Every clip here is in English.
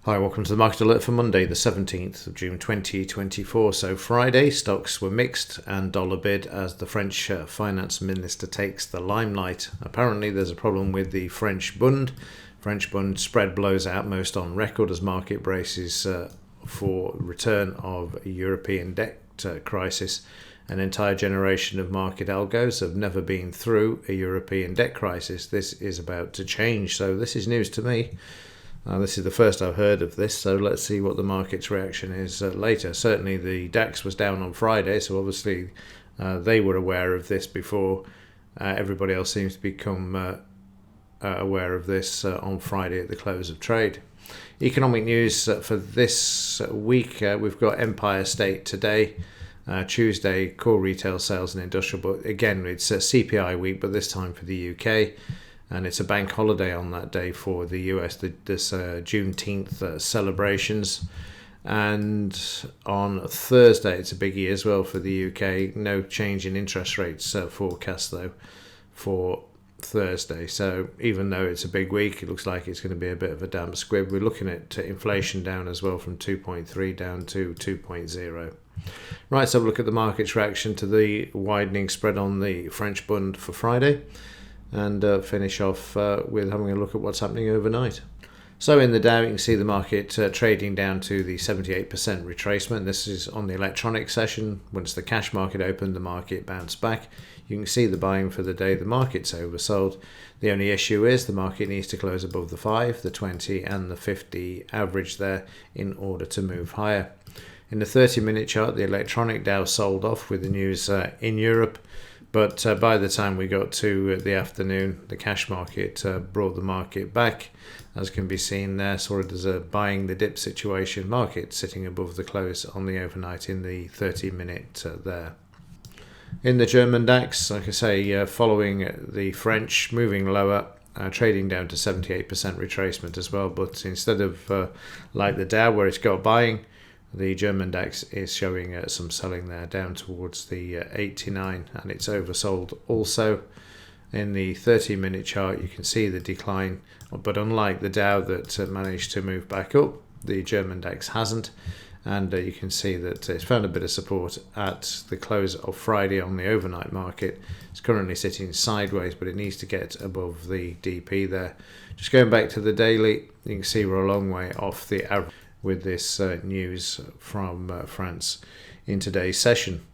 Hi, welcome to the Market Alert for Monday, the 17th of June 2024. So Friday, stocks were mixed and dollar bid as the French finance minister takes the limelight. Apparently there's a problem with the French Bund. French Bund spread blows out most on record as market braces for return of a European debt crisis. An entire generation of market algos have never been through a European debt crisis. This is about to change, so this is news to me. This is the first I've heard of this, so let's see what the market's reaction is later. Certainly the DAX was down on Friday, so obviously they were aware of this before everybody else seems to become aware of this on Friday at the close of trade. Economic news for this week, we've got Empire State today. Tuesday, core retail sales and industrial, but again it's CPI week, but this time for the UK. And it's a bank holiday on that day for the US, this Juneteenth celebrations. And on Thursday, it's a biggie as well for the UK. No change in interest rates forecast, though, for Thursday. So even though it's a big week, it looks like it's going to be a bit of a damp squib. We're looking at inflation down as well from 2.3 down to 2.0. Right, so we'll look at the market's reaction to the widening spread on the French Bund for Friday. And finish off with having a look at what's happening overnight. So in the Dow, you can see the market trading down to the 78% retracement. This is on the electronic session. Once the cash market opened, the market bounced back. You can see the buying for the day. The market's oversold. The only issue is the market needs to close above the 5, the 20 and the 50 average there in order to move higher. In the 30-minute chart, the electronic Dow sold off with the news in Europe. But by the time we got to the afternoon, the cash market brought the market back. As can be seen there, sort of as a buying the dip situation, market sitting above the close on the overnight in the 30-minute there. In the German DAX, like I say, following the French, moving lower, trading down to 78% retracement as well. But instead of like the Dow where it's got buying, the German DAX is showing some selling there down towards the 89, and it's oversold also. In the 30-minute chart, you can see the decline, but unlike the Dow that managed to move back up, the German DAX hasn't. And you can see that it's found a bit of support at the close of Friday on the overnight market. It's currently sitting sideways, but it needs to get above the DP there. Just going back to the daily, you can see we're a long way off the average with this news from France in today's session.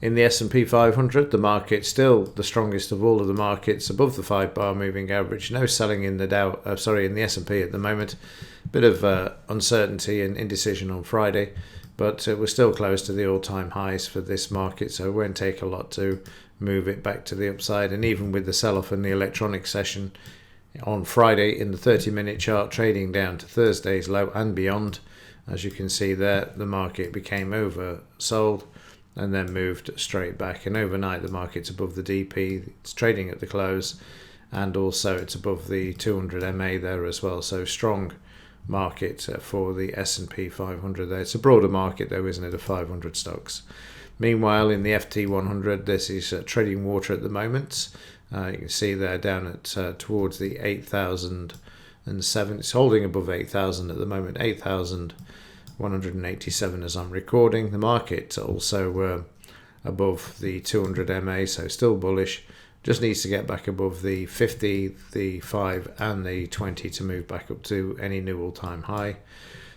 In the S&P 500, the market still the strongest of all of the markets above the 5-bar moving average. No selling in the in the S&P at the moment. Bit of uncertainty and indecision on Friday, but we're still close to the all-time highs for this market, so it won't take a lot to move it back to the upside. And even with the sell-off in the electronic session on Friday in the 30-minute chart, trading down to Thursday's low and beyond. As you can see there, the market became oversold and then moved straight back. And overnight, the market's above the DP. It's trading at the close, and also it's above the 200 MA there as well. So strong market for the S&P 500 there. It's a broader market though, isn't it, of 500 stocks. Meanwhile, in the FT 100, this is treading water at the moment. You can see there down at towards the 8,007. It's holding above 8,000 at the moment, 8,187 as I'm recording. The market also above the 200 MA, so still bullish. Just needs to get back above the 50, the 5 and the 20 to move back up to any new all-time high.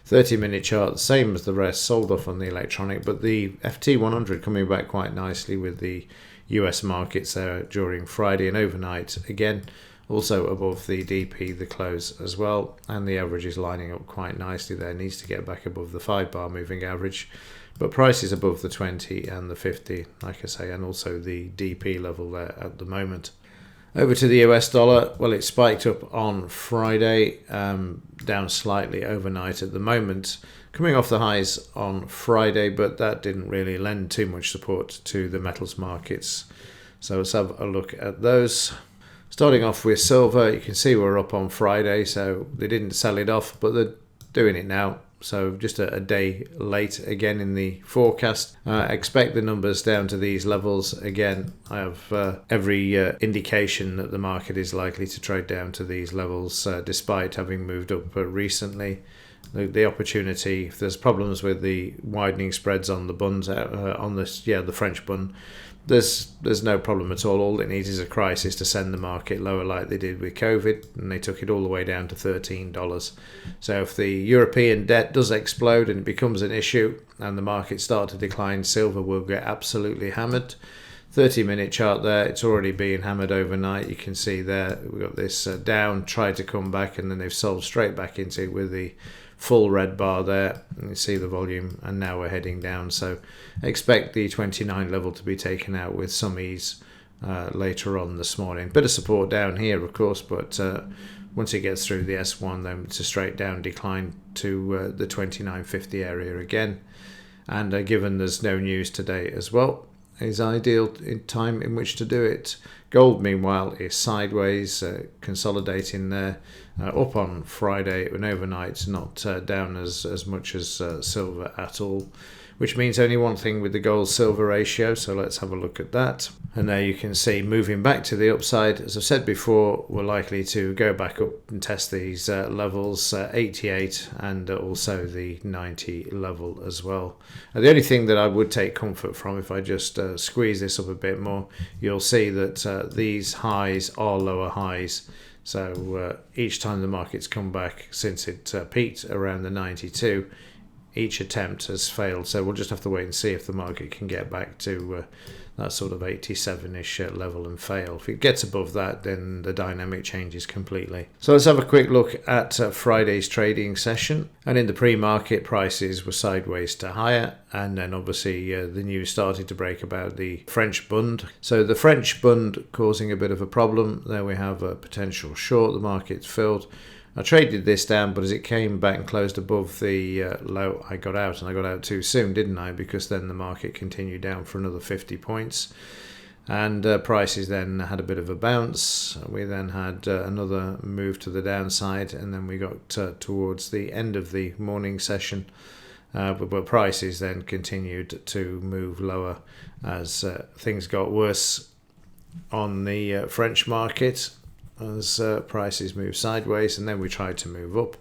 30-minute chart, same as the rest, sold off on the electronic, but the FT 100 coming back quite nicely with the US markets there during Friday and overnight. Again, also above the DP, the close as well, and the average is lining up quite nicely there. Needs to get back above the 5-bar moving average, but price is above the 20 and the 50, like I say, and also the DP level there at the moment. Over to the US dollar, well, it spiked up on Friday, down slightly overnight at the moment, coming off the highs on Friday, but that didn't really lend too much support to the metals markets. So let's have a look at those. Starting off with silver, you can see we're up on Friday, so they didn't sell it off, but they're doing it now. So just a day late again in the forecast. Expect the numbers down to these levels. Again, I have every indication that the market is likely to trade down to these levels despite having moved up recently. the opportunity. If there's problems with the widening spreads on the buns the French bun, there's no problem at all. All it needs is a crisis to send the market lower, like they did with COVID, and they took it all the way down to $13. So if the European debt does explode and it becomes an issue and the markets start to decline, silver will get absolutely hammered. 30-minute chart there, it's already been hammered overnight. You can see there we've got this down, tried to come back, and then they've sold straight back into it with the full red bar there. And you see the volume, and now we're heading down. So expect the 29 level to be taken out with some ease later on this morning. Bit of support down here, of course, but once it gets through the S1, then it's a straight down decline to the 29.50 area again. And given there's no news today as well, is ideal in time in which to do it. Gold, meanwhile, is sideways, consolidating there, up on Friday and overnight, not down as much as silver at all, which means only one thing with the gold-silver ratio, so let's have a look at that. And there you can see moving back to the upside. As I've said before, we're likely to go back up and test these levels, 88 and also the 90 level as well. The only thing that I would take comfort from, if I just squeeze this up a bit more, you'll see that these highs are lower highs. So each time the market's come back since it peaked around the 92, each attempt has failed. So we'll just have to wait and see if the market can get back to that sort of 87-ish level and fail. If it gets above that, then the dynamic changes completely. So let's have a quick look at Friday's trading session. And in the pre-market, prices were sideways to higher. And then obviously the news started to break about the French Bund. So the French Bund causing a bit of a problem. There we have a potential short. The market's filled. I traded this down, but as it came back and closed above the low, I got out, and I got out too soon, didn't I? Because then the market continued down for another 50 points. And prices then had a bit of a bounce. We then had another move to the downside, and then we got towards the end of the morning session. But prices then continued to move lower as things got worse on the French market, as prices move sideways, and then we tried to move up.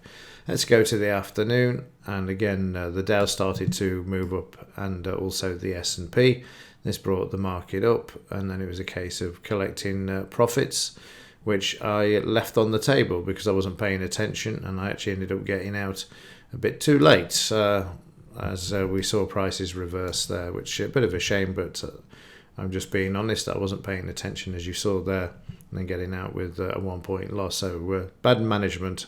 Let's go to the afternoon, and again the Dow started to move up, and also the S&P. This brought the market up, and then it was a case of collecting profits, which I left on the table because I wasn't paying attention, and I actually ended up getting out a bit too late as we saw prices reverse there, which is a bit of a shame, but I'm just being honest, I wasn't paying attention, as you saw there, and then getting out with a 1 point loss. So bad management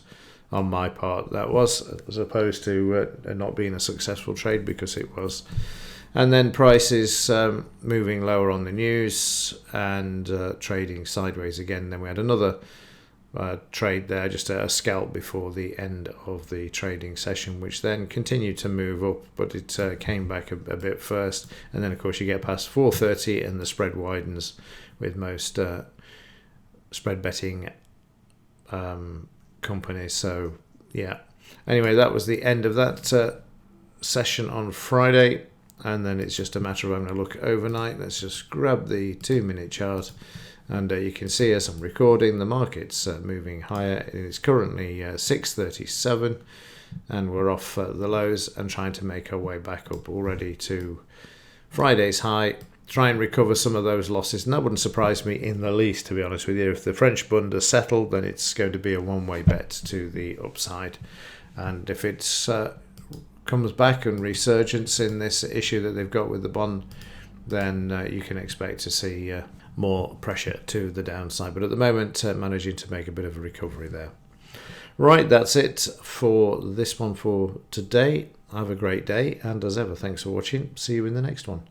on my part, that was, as opposed to not being a successful trade, because it was. And then prices moving lower on the news and trading sideways again. Then we had another trade there, just a scalp before the end of the trading session, which then continued to move up, but it came back a bit first. And then, of course, you get past 430 and the spread widens with most spread betting companies. So, yeah. Anyway, that was the end of that session on Friday. And then it's just a matter of having a look overnight. Let's just grab the 2-minute chart. And you can see as I'm recording, the market's moving higher. It's currently 637, and we're off the lows and trying to make our way back up already to Friday's high. Try and recover some of those losses. And that wouldn't surprise me in the least, to be honest with you. If the French Bund is settled, then it's going to be a one-way bet to the upside. And if it's comes back and resurgence in this issue that they've got with the bond, then you can expect to see more pressure to the downside. But at the moment, managing to make a bit of a recovery there. Right, that's it for this one for today. Have a great day, and as ever, thanks for watching. See you in the next one.